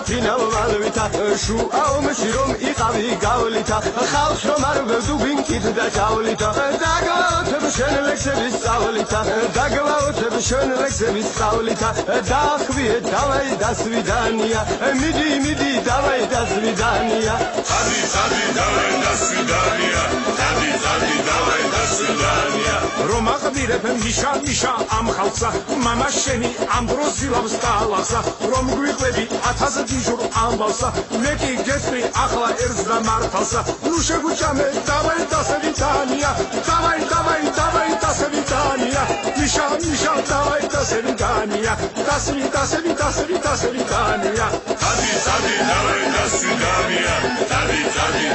ფინალ ვალვითა შუა ომში რომ იყავი გავლითა ხალხს რომ არ ვდუბინკით და ჩავლითა დაგვაოთებ შენ ლექსების სწავლითა დაგვაოთებ შენ ლექსების სწავლითა დაახვიე დავაი და სვიდანია მიდი დავაი და სვიდანია წადი დავაი და სვიდანია წადი დავაი და სვიდანია რომ აყდირებ მიშა ამ ხალხსა მამა შენი ამ დროს დილავს დაალახსა რომ გვიყვები 1000 ჯიშურ ამბავსა მე კი გესმი ახლა ერთს და მართალსა ნუ შეგვიჭამე დავაი და სვიდანია დავაი და სვიდანია მიშა დავაი და სვიდანია და სვიდანია წადი დავაი და სვიდანია წადი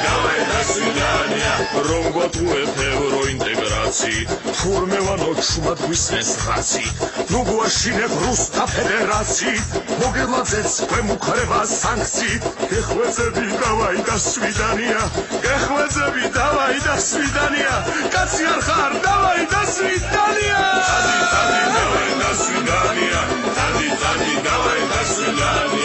დავაი და სვიდანია რომ გვატყუებ ევროინტეგრაციით ფორმევანო ჩუმად გვისმეს რაცით ნუ გვაშინებ რუსთა ფედერაციით მოგელაძეც ქვემუქრება სანქციით გეხვეწები დავაი და სვიდანია გეხვეწები დავაი და სვიდანია კაცი არ ხარ დავაი და სვიდანია წადი დავაი და სვიდანია წადი დავაი და სვიდანია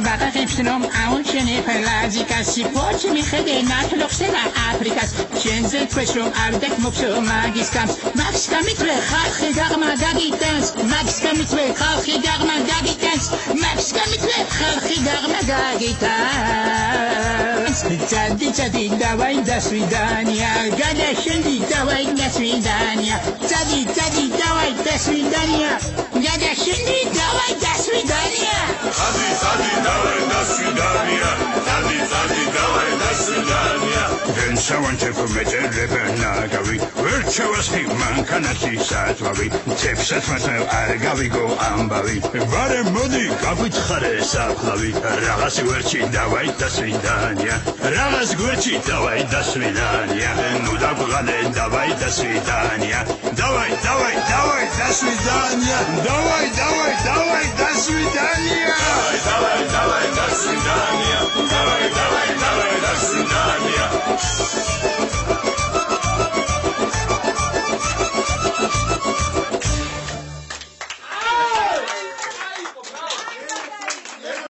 ბაღებს რომ აუჩენებ ლაზიკასი პოჩი მიხედე ნათლობსება აფრიკას შენზე თქვეს რომ არ დაგმოხსო მაგის კამს მაგის გამიწვე ხალხი დაღმა გაგიტანს მაგის გამიწვე ხალხი დაღმა გაგიტანს მაგის გამიწვე ხალხი დაღმა გაგიტანს წადი დავაი და სვიდანია გადაშენდი დავაი და სვიდანია წადი დავაი და სვიდანია გადაშენდი დავაი და სვიდანია წადი დავაი და სვიდანია წადი დავაი და სვიდანია Then someone took a meterrebana gavi. Virtuously mankanati satvavi. Tepsat matna argavi go ambavi. Vare modi gavit khare saplavi. Ragas verchi davai da svidania. Ragas verchi davai da svidania. Nu da gulane davai da svidania. Davai da svidania. Davai da svidania. Davai da svidania. Davai da svidania.